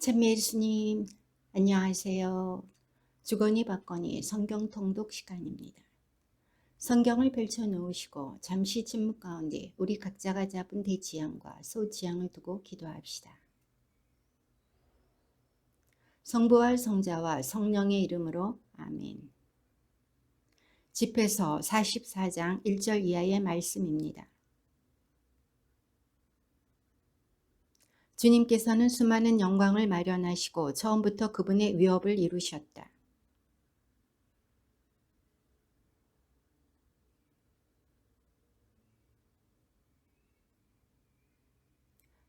찬미 예수님, 안녕하세요. 주거니 받거니 성경 통독 시간입니다. 성경을 펼쳐 놓으시고 잠시 침묵 가운데 우리 각자가 잡은 대지향과 소지향을 두고 기도합시다. 성부와 성자와 성령의 이름으로 아멘. 집회서 44장 1절 이하의 말씀입니다. 주님께서는 수많은 영광을 마련하시고 처음부터 그분의 위업을 이루셨다.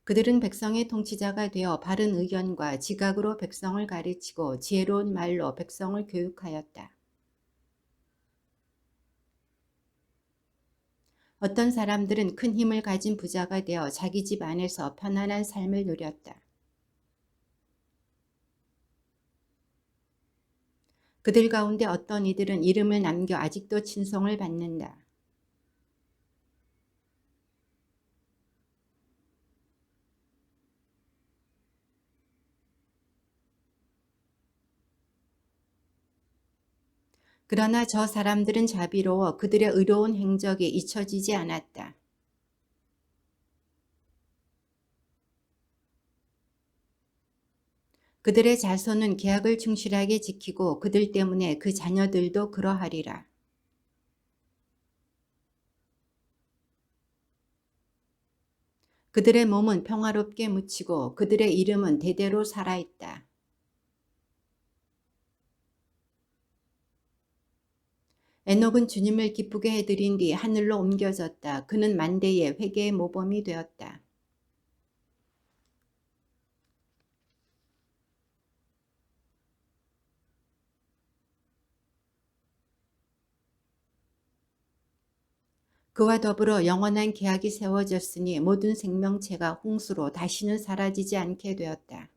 그들은 백성의 통치자가 되어 바른 의견과 지각으로 백성을 가르치고 지혜로운 말로 백성을 교육하였다. 어떤 사람들은 큰 힘을 가진 부자가 되어 자기 집 안에서 편안한 삶을 누렸다. 그들 가운데 어떤 이들은 이름을 남겨 아직도 친송을 받는다. 그러나 저 사람들은 자비로워 그들의 의로운 행적이 잊혀지지 않았다. 그들의 자손은 계약을 충실하게 지키고 그들 때문에 그 자녀들도 그러하리라. 그들의 몸은 평화롭게 묻히고 그들의 이름은 대대로 살아있다. 에녹은 주님을 기쁘게 해드린 뒤 하늘로 옮겨졌다. 그는 만대의 회개의 모범이 되었다. 그와 더불어 영원한 계약이 세워졌으니 모든 생명체가 홍수로 다시는 사라지지 않게 되었다.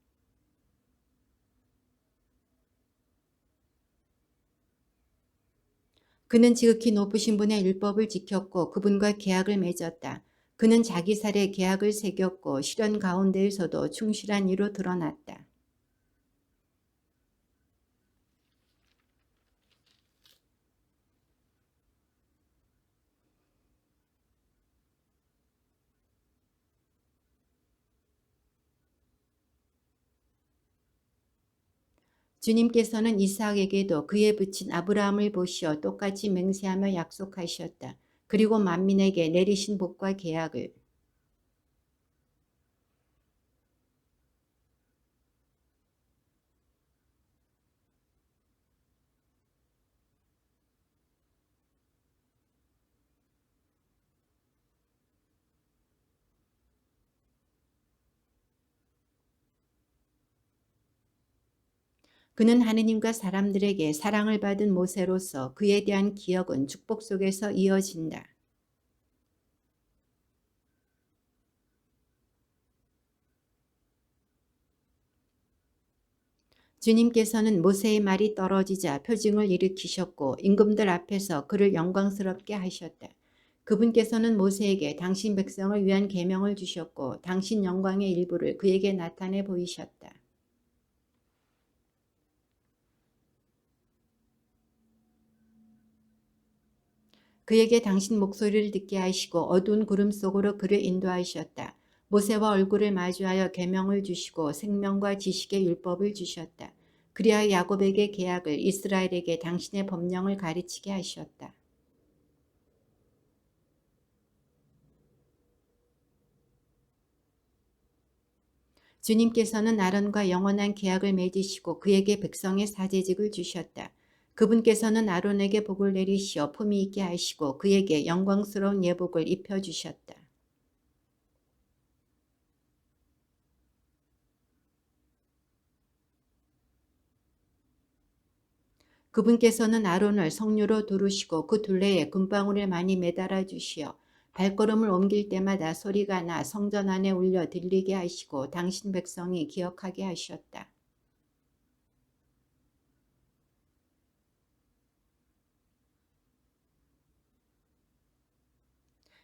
그는 지극히 높으신 분의 율법을 지켰고 그분과 계약을 맺었다. 그는 자기 살에 계약을 새겼고 시련 가운데에서도 충실한 이로 드러났다. 주님께서는 이삭에게도 그에 붙인 아브라함을 보시어 똑같이 맹세하며 약속하셨다. 그리고 만민에게 내리신 복과 계약을 그는 하느님과 사람들에게 사랑을 받은 모세로서 그에 대한 기억은 축복 속에서 이어진다. 주님께서는 모세의 말이 떨어지자 표징을 일으키셨고 임금들 앞에서 그를 영광스럽게 하셨다. 그분께서는 모세에게 당신 백성을 위한 계명을 주셨고 당신 영광의 일부를 그에게 나타내 보이셨다. 그에게 당신 목소리를 듣게 하시고 어두운 구름 속으로 그를 인도하셨다. 모세와 얼굴을 마주하여 계명을 주시고 생명과 지식의 율법을 주셨다. 그리하여 야곱에게 계약을 이스라엘에게 당신의 법령을 가르치게 하셨다. 주님께서는 아론과 영원한 계약을 맺으시고 그에게 백성의 사제직을 주셨다. 그분께서는 아론에게 복을 내리시어 품위 있게 하시고 그에게 영광스러운 예복을 입혀주셨다. 그분께서는 아론을 성류로 두르시고 그 둘레에 금방울을 많이 매달아 주시어 발걸음을 옮길 때마다 소리가 나 성전 안에 울려 들리게 하시고 당신 백성이 기억하게 하셨다.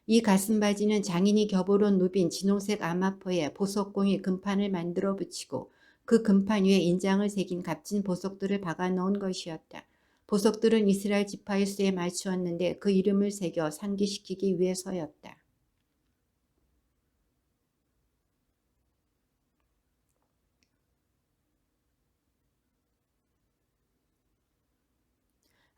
이 가슴바지는 장인이 겹으로 누빈 진홍색 아마포에 보석공이 금판을 만들어 붙이고 그 금판 위에 인장을 새긴 값진 보석들을 박아 넣은 것이었다. 보석들은 이스라엘 지파의 수에 맞추었는데 그 이름을 새겨 상기시키기 위해서였다.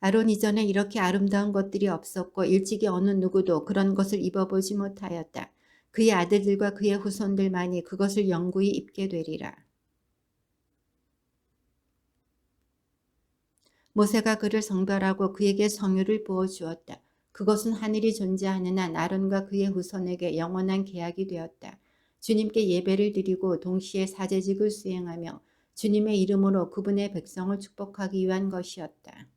아론 이전에 이렇게 아름다운 것들이 없었고 일찍이 어느 누구도 그런 것을 입어보지 못하였다. 그의 아들들과 그의 후손들만이 그것을 영구히 입게 되리라. 모세가 그를 성별하고 그에게 성유를 부어주었다. 그것은 하늘이 존재하는 한 아론과 그의 후손에게 영원한 계약이 되었다. 주님께 예배를 드리고 동시에 사제직을 수행하며 주님의 이름으로 그분의 백성을 축복하기 위한 것이었다.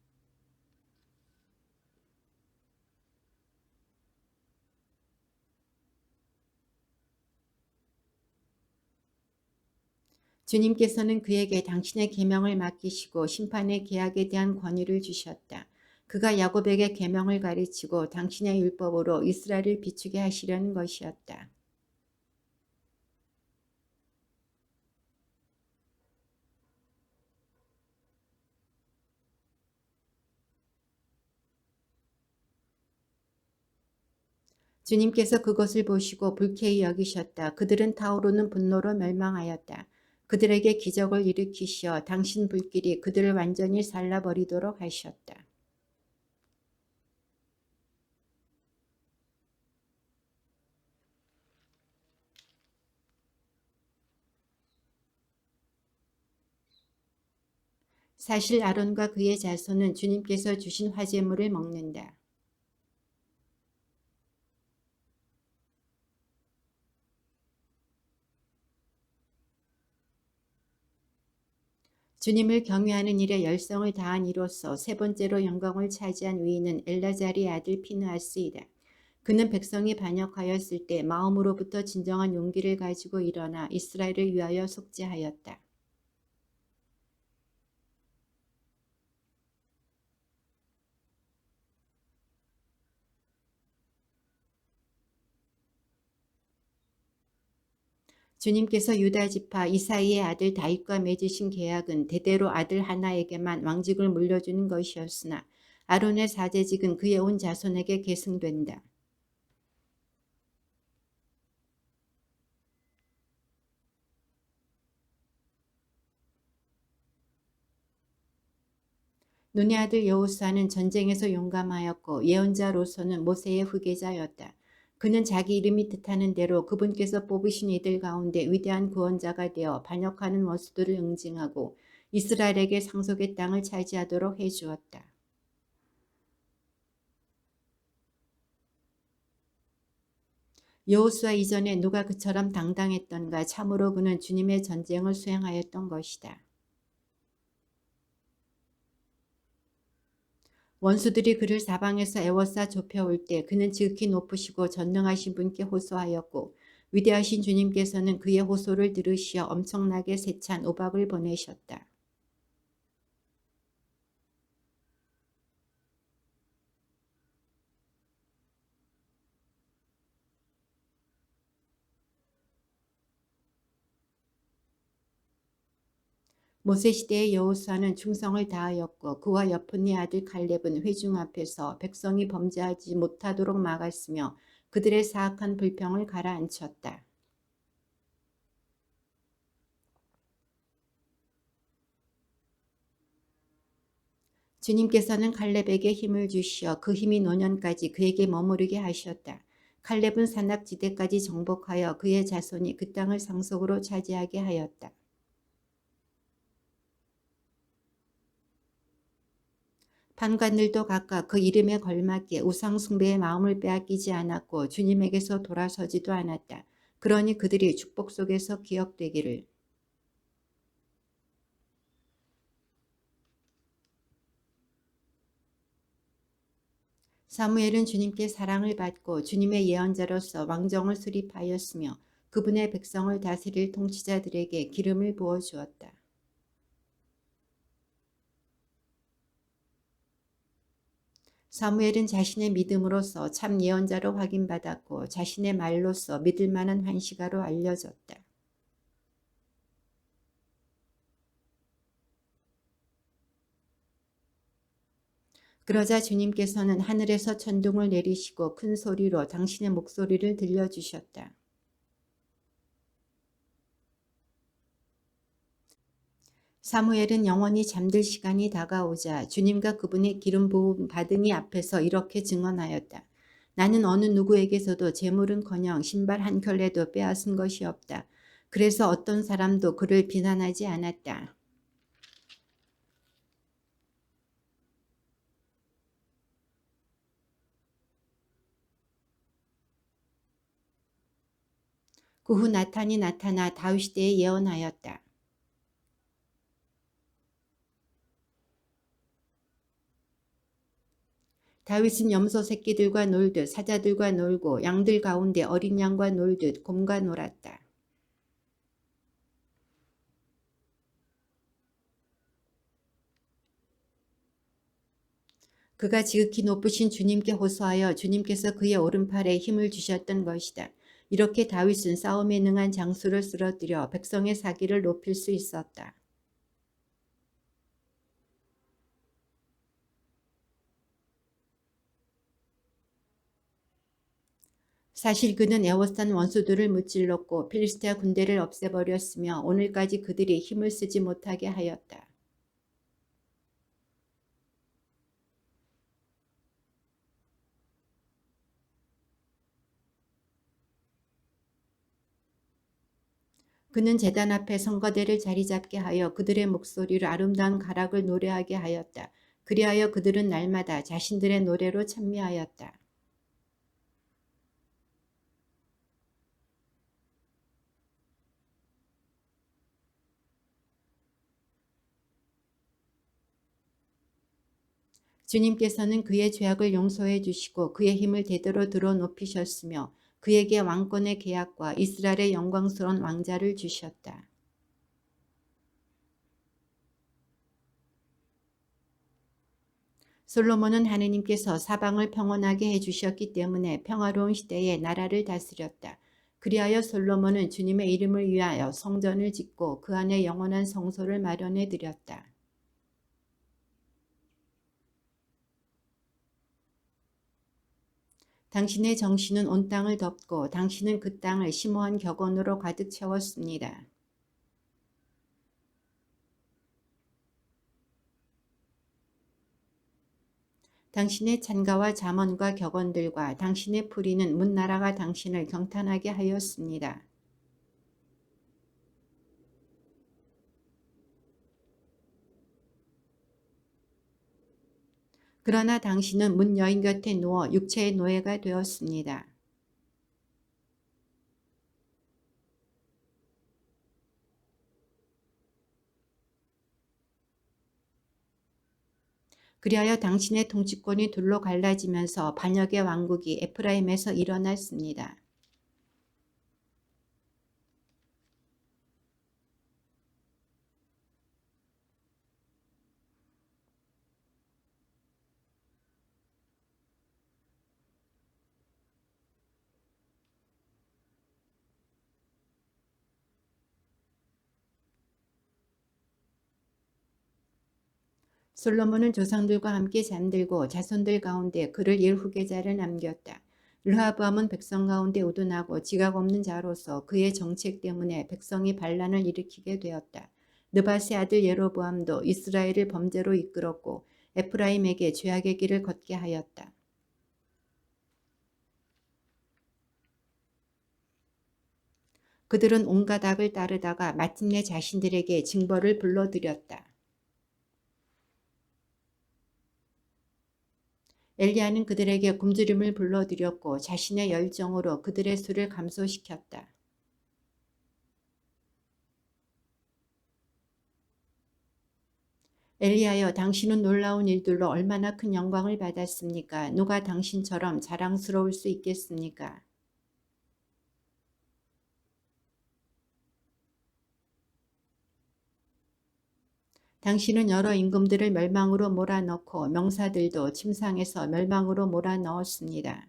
주님께서는 그에게 당신의 계명을 맡기시고 심판의 계약에 대한 권위를 주셨다. 그가 야곱에게 계명을 가르치고 당신의 율법으로 이스라엘을 비추게 하시려는 것이었다. 주님께서 그것을 보시고 불쾌히 여기셨다. 그들은 타오르는 분노로 멸망하였다. 그들에게 기적을 일으키시어 당신 불길이 그들을 완전히 살라버리도록 하셨다. 사실 아론과 그의 자손은 주님께서 주신 화제물을 먹는다. 주님을 경외하는 일에 열성을 다한 이로써 세 번째로 영광을 차지한 위인은 엘라자리의 아들 피느하스이다. 그는 백성이 반역하였을 때 마음으로부터 진정한 용기를 가지고 일어나 이스라엘을 위하여 속죄하였다. 주님께서 유다 지파 이사이의 아들 다윗과 맺으신 계약은 대대로 아들 하나에게만 왕직을 물려주는 것이었으나 아론의 사제직은 그의 온 자손에게 계승된다. 눈의 아들 여호수아는 전쟁에서 용감하였고 예언자로서는 모세의 후계자였다. 그는 자기 이름이 뜻하는 대로 그분께서 뽑으신 이들 가운데 위대한 구원자가 되어 반역하는 원수들을 응징하고 이스라엘에게 상속의 땅을 차지하도록 해주었다. 여호수아 이전에 누가 그처럼 당당했던가. 참으로 그는 주님의 전쟁을 수행하였던 것이다. 원수들이 그를 사방에서 애워싸 좁혀올 때 그는 지극히 높으시고 전능하신 분께 호소하였고 위대하신 주님께서는 그의 호소를 들으시어 엄청나게 세찬 우박을 보내셨다. 모세 시대의 여호수아는 충성을 다하였고 그와 여푼네 아들 칼렙은 회중 앞에서 백성이 범죄하지 못하도록 막았으며 그들의 사악한 불평을 가라앉혔다. 주님께서는 칼렙에게 힘을 주시어 그 힘이 노년까지 그에게 머무르게 하셨다. 칼렙은 산악지대까지 정복하여 그의 자손이 그 땅을 상속으로 차지하게 하였다. 판관들도 각각 그 이름에 걸맞게 우상숭배의 마음을 빼앗기지 않았고 주님에게서 돌아서지도 않았다. 그러니 그들이 축복 속에서 기억되기를. 사무엘은 주님께 사랑을 받고 주님의 예언자로서 왕정을 수립하였으며 그분의 백성을 다스릴 통치자들에게 기름을 부어주었다. 사무엘은 자신의 믿음으로써 참 예언자로 확인받았고 자신의 말로써 믿을 만한 환시가로 알려졌다. 그러자 주님께서는 하늘에서 천둥을 내리시고 큰 소리로 당신의 목소리를 들려주셨다. 사무엘은 영원히 잠들 시간이 다가오자 주님과 그분의 기름 부음 받은이 앞에서 이렇게 증언하였다. 나는 어느 누구에게서도 재물은커녕 신발 한 켤레도 빼앗은 것이 없다. 그래서 어떤 사람도 그를 비난하지 않았다. 그 후 나탄이 나타나 다윗 때에 예언하였다. 다윗은 염소 새끼들과 놀듯 사자들과 놀고 양들 가운데 어린 양과 놀듯 곰과 놀았다. 그가 지극히 높으신 주님께 호소하여 주님께서 그의 오른팔에 힘을 주셨던 것이다. 이렇게 다윗은 싸움에 능한 장수를 쓰러뜨려 백성의 사기를 높일 수 있었다. 사실 그는 에워싼 원수들을 무찔렀고 필리스테아 군대를 없애버렸으며 오늘까지 그들이 힘을 쓰지 못하게 하였다. 그는 제단 앞에 성거대를 자리잡게 하여 그들의 목소리로 아름다운 가락을 노래하게 하였다. 그리하여 그들은 날마다 자신들의 노래로 찬미하였다. 주님께서는 그의 죄악을 용서해 주시고 그의 힘을 대대로 들어 높이셨으며 그에게 왕권의 계약과 이스라엘의 영광스러운 왕자를 주셨다. 솔로몬은 하느님께서 사방을 평온하게 해주셨기 때문에 평화로운 시대에 나라를 다스렸다. 그리하여 솔로몬은 주님의 이름을 위하여 성전을 짓고 그 안에 영원한 성소를 마련해 드렸다. 당신의 정신은 온 땅을 덮고 당신은 그 땅을 심오한 격언으로 가득 채웠습니다. 당신의 찬가와 잠언과 격언들과 당신의 풀이는 문나라가 당신을 경탄하게 하였습니다. 그러나 당신은 문 여인 곁에 누워 육체의 노예가 되었습니다. 그리하여 당신의 통치권이 둘로 갈라지면서 반역의 왕국이 에프라임에서 일어났습니다. 솔로몬은 조상들과 함께 잠들고 자손들 가운데 그를 이을 후계자를 남겼다. 르하브암은 백성 가운데 우둔하고 지각 없는 자로서 그의 정책 때문에 백성이 반란을 일으키게 되었다. 느밧의 아들 예로보암도 이스라엘을 범죄로 이끌었고 에프라임에게 죄악의 길을 걷게 하였다. 그들은 온갖 악을 따르다가 마침내 자신들에게 징벌을 불러들였다. 엘리야는 그들에게 굶주림을 불러들였고 자신의 열정으로 그들의 수를 감소시켰다. 엘리야여, 당신은 놀라운 일들로 얼마나 큰 영광을 받았습니까? 누가 당신처럼 자랑스러울 수 있겠습니까? 당신은 여러 임금들을 멸망으로 몰아넣고 명사들도 침상에서 멸망으로 몰아넣었습니다.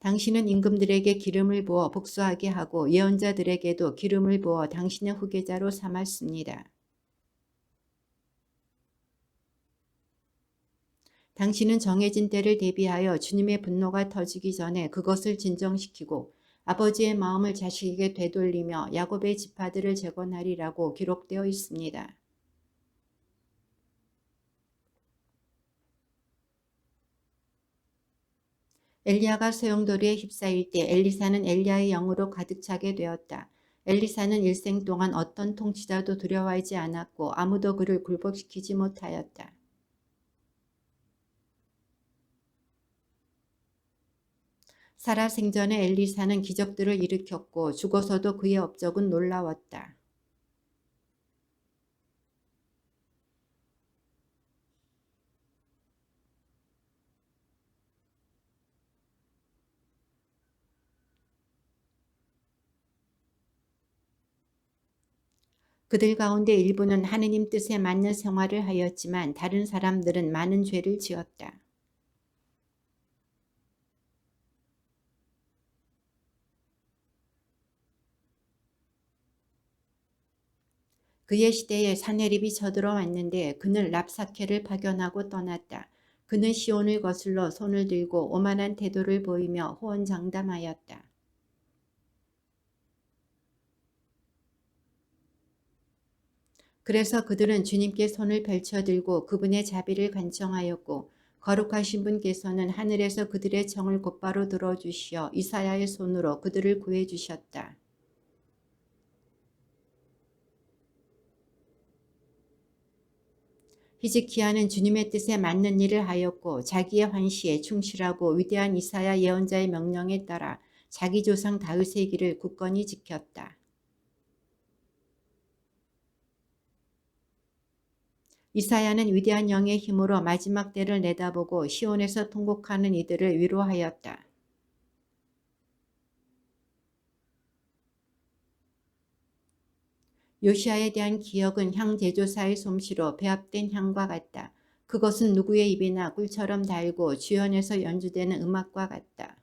당신은 임금들에게 기름을 부어 복수하게 하고 예언자들에게도 기름을 부어 당신의 후계자로 삼았습니다. 당신은 정해진 때를 대비하여 주님의 분노가 터지기 전에 그것을 진정시키고 아버지의 마음을 자식에게 되돌리며 야곱의 지파들을 재건하리라고 기록되어 있습니다. 엘리야가 소용돌이에 휩싸일 때 엘리사는 엘리야의 영으로 가득 차게 되었다. 엘리사는 일생 동안 어떤 통치자도 두려워하지 않았고 아무도 그를 굴복시키지 못하였다. 사라 생전에 엘리사는 기적들을 일으켰고 죽어서도 그의 업적은 놀라웠다. 그들 가운데 일부는 하느님 뜻에 맞는 생활을 하였지만 다른 사람들은 많은 죄를 지었다. 그의 시대에 사내립이 쳐들어왔는데 그는 랍사케를 파견하고 떠났다. 그는 시온을 거슬러 손을 들고 오만한 태도를 보이며 호언장담하였다. 그래서 그들은 주님께 손을 펼쳐들고 그분의 자비를 간청하였고 거룩하신 분께서는 하늘에서 그들의 청을 곧바로 들어주시어 이사야의 손으로 그들을 구해주셨다. 히즈키야는 주님의 뜻에 맞는 일을 하였고 자기의 환시에 충실하고 위대한 이사야 예언자의 명령에 따라 자기 조상 다윗의 길을 굳건히 지켰다. 이사야는 위대한 영의 힘으로 마지막 때를 내다보고 시온에서 통곡하는 이들을 위로하였다. 요시아에 대한 기억은 향 제조사의 솜씨로 배합된 향과 같다. 그것은 누구의 입이나 꿀처럼 달고 주연에서 연주되는 음악과 같다.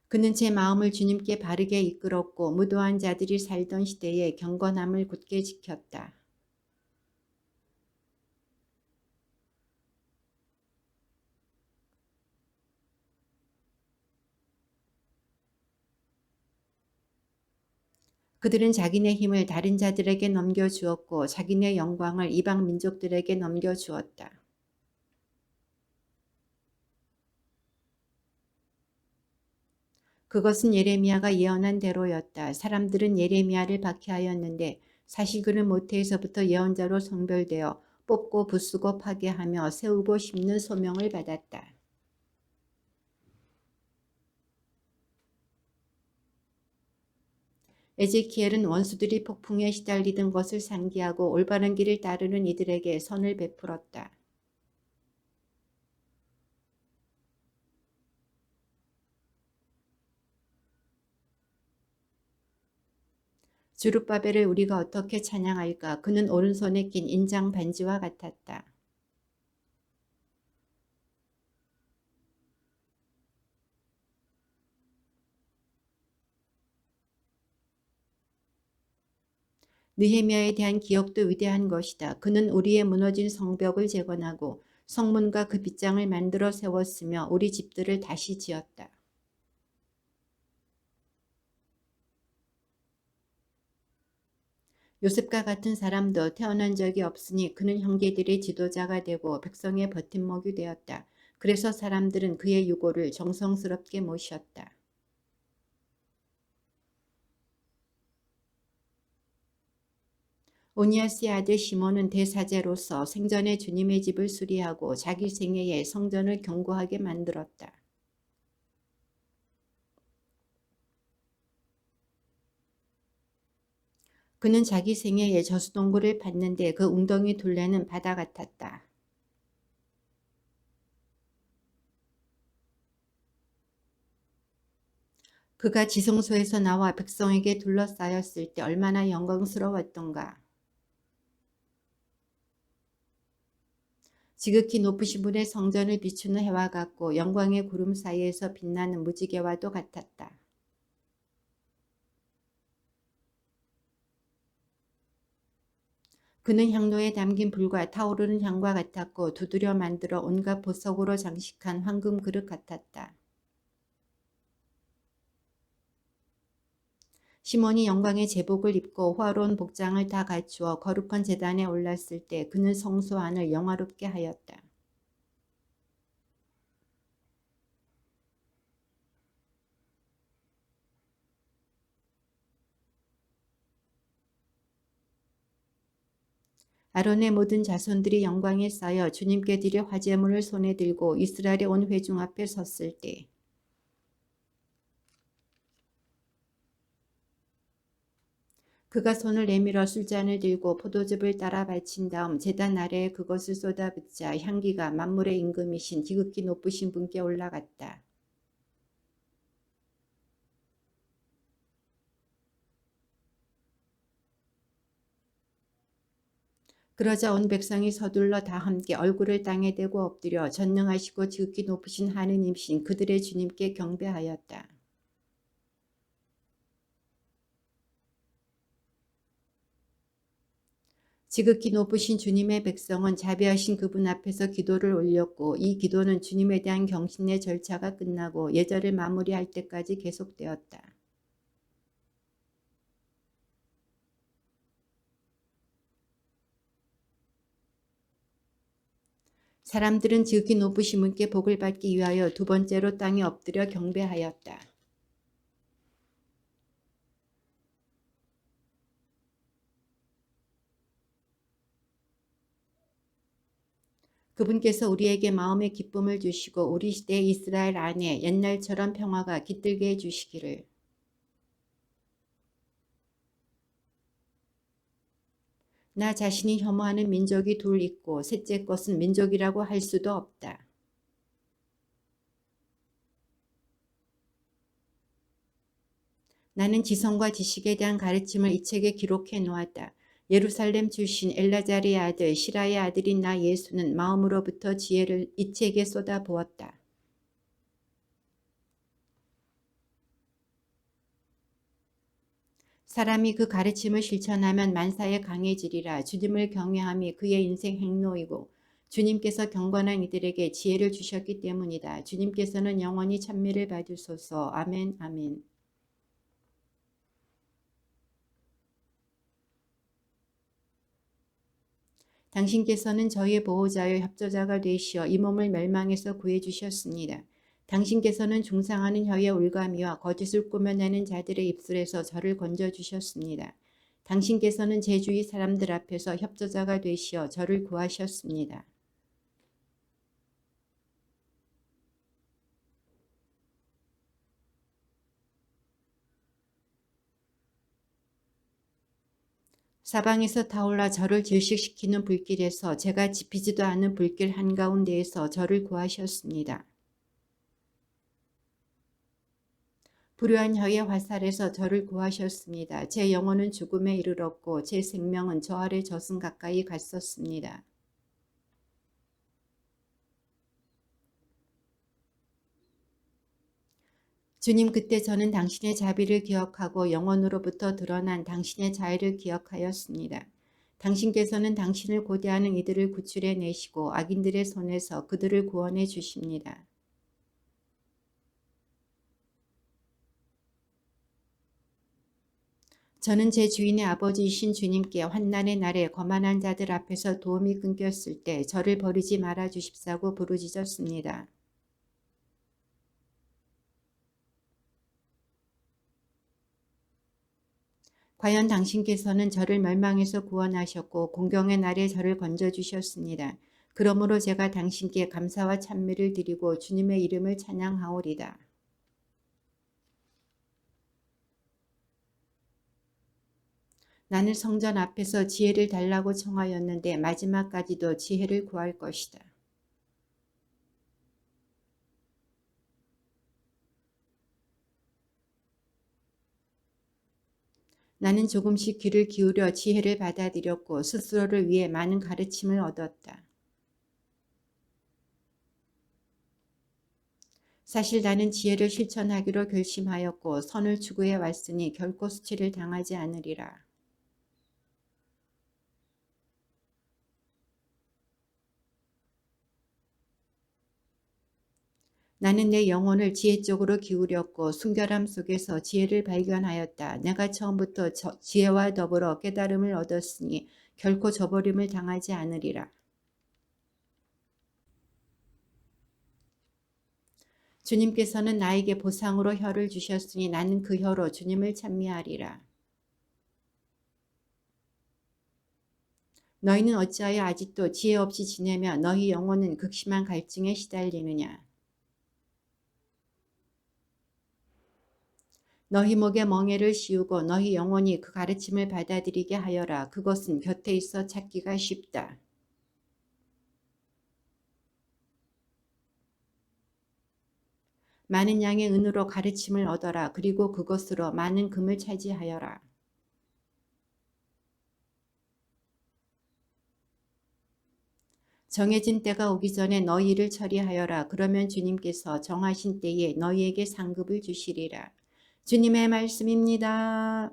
그는 제 마음을 주님께 바르게 이끌었고 무도한 자들이 살던 시대에 경건함을 굳게 지켰다. 그들은 자기네 힘을 다른 자들에게 넘겨주었고 자기네 영광을 이방 민족들에게 넘겨주었다. 그것은 예레미야가 예언한 대로였다. 사람들은 예레미야를 박해하였는데 사실 그는 모태에서부터 예언자로 성별되어 뽑고 부수고 파괴하며 세우고 심는 소명을 받았다. 에제키엘은 원수들이 폭풍에 시달리던 것을 상기하고 올바른 길을 따르는 이들에게 선을 베풀었다. 주룻바벨을 우리가 어떻게 찬양할까? 그는 오른손에 낀 인장 반지와 같았다. 느헤미야에 대한 기억도 위대한 것이다. 그는 우리의 무너진 성벽을 재건하고 성문과 그 빗장을 만들어 세웠으며 우리 집들을 다시 지었다. 요셉과 같은 사람도 태어난 적이 없으니 그는 형제들의 지도자가 되고 백성의 버팀목이 되었다. 그래서 사람들은 그의 유고를 정성스럽게 모셨다. 오니아스의 아들 시몬은 대사제로서 생전에 주님의 집을 수리하고 자기 생애에 성전을 견고하게 만들었다. 그는 자기 생애에 저수동굴을 팠는데 그 웅덩이 둘레는 바다 같았다. 그가 지성소에서 나와 백성에게 둘러싸였을 때 얼마나 영광스러웠던가. 지극히 높으신 분의 성전을 비추는 해와 같고 영광의 구름 사이에서 빛나는 무지개와도 같았다. 그는 향로에 담긴 불과 타오르는 향과 같았고 두드려 만들어 온갖 보석으로 장식한 황금 그릇 같았다. 시몬이 영광의 제복을 입고 화로운 복장을 다 갖추어 거룩한 제단에 올랐을 때 그는 성소 안을 영화롭게 하였다. 아론의 모든 자손들이 영광에 쌓여 주님께 드릴 화제물을 손에 들고 이스라엘의 온 회중 앞에 섰을 때 그가 손을 내밀어 술잔을 들고 포도즙을 따라 바친 다음 제단 아래에 그것을 쏟아붓자 향기가 만물의 임금이신 지극히 높으신 분께 올라갔다. 그러자 온 백성이 서둘러 다 함께 얼굴을 땅에 대고 엎드려 전능하시고 지극히 높으신 하느님이신 그들의 주님께 경배하였다. 지극히 높으신 주님의 백성은 자비하신 그분 앞에서 기도를 올렸고 이 기도는 주님에 대한 경신의 절차가 끝나고 예절을 마무리할 때까지 계속되었다. 사람들은 지극히 높으신 분께 복을 받기 위하여 두 번째로 땅에 엎드려 경배하였다. 그분께서 우리에게 마음의 기쁨을 주시고 우리 시대 이스라엘 안에 옛날처럼 평화가 깃들게 해주시기를. 나 자신이 혐오하는 민족이 둘 있고 셋째 것은 민족이라고 할 수도 없다. 나는 지성과 지식에 대한 가르침을 이 책에 기록해 놓았다. 예루살렘 출신 엘라자리의 아들 시라의 아들인 나 예수는 마음으로부터 지혜를 이 책에 쏟아부었다. 사람이 그 가르침을 실천하면 만사에 강해지리라. 주님을 경외함이 그의 인생 행로이고 주님께서 경건한 이들에게 지혜를 주셨기 때문이다. 주님께서는 영원히 찬미를 받으소서. 아멘 아멘. 당신께서는 저희의 보호자여 협조자가 되시어 이 몸을 멸망에서 구해주셨습니다. 당신께서는 중상하는 혀의 올가미와 거짓을 꾸며내는 자들의 입술에서 저를 건져주셨습니다. 당신께서는 제 주위 사람들 앞에서 협조자가 되시어 저를 구하셨습니다. 사방에서 타올라 저를 질식시키는 불길에서 제가 지피지도 않은 불길 한가운데에서 저를 구하셨습니다. 불효한 혀의 화살에서 저를 구하셨습니다. 제 영혼은 죽음에 이르렀고 제 생명은 저 아래 저승 가까이 갔었습니다. 주님, 그때 저는 당신의 자비를 기억하고 영원으로부터 드러난 당신의 자애를 기억하였습니다. 당신께서는 당신을 고대하는 이들을 구출해 내시고 악인들의 손에서 그들을 구원해 주십니다. 저는 제 주인의 아버지이신 주님께 환난의 날에 거만한 자들 앞에서 도움이 끊겼을 때 저를 버리지 말아 주십사고 부르짖었습니다. 과연 당신께서는 저를 멸망에서 구원하셨고 공경의 날에 저를 건져주셨습니다. 그러므로 제가 당신께 감사와 찬미를 드리고 주님의 이름을 찬양하오리다. 나는 성전 앞에서 지혜를 달라고 청하였는데 마지막까지도 지혜를 구할 것이다. 나는 조금씩 귀를 기울여 지혜를 받아들였고 스스로를 위해 많은 가르침을 얻었다. 사실 나는 지혜를 실천하기로 결심하였고 선을 추구해 왔으니 결코 수치를 당하지 않으리라. 나는 내 영혼을 지혜 쪽으로 기울였고 순결함 속에서 지혜를 발견하였다. 내가 처음부터 지혜와 더불어 깨달음을 얻었으니 결코 저버림을 당하지 않으리라. 주님께서는 나에게 보상으로 혀를 주셨으니 나는 그 혀로 주님을 찬미하리라. 너희는 어찌하여 아직도 지혜 없이 지내며 너희 영혼은 극심한 갈증에 시달리느냐. 너희 목에 멍에를 씌우고 너희 영혼이 그 가르침을 받아들이게 하여라. 그것은 곁에 있어 찾기가 쉽다. 많은 양의 은으로 가르침을 얻어라. 그리고 그것으로 많은 금을 차지하여라. 정해진 때가 오기 전에 너희 일을 처리하여라. 그러면 주님께서 정하신 때에 너희에게 상급을 주시리라. 주님의 말씀입니다.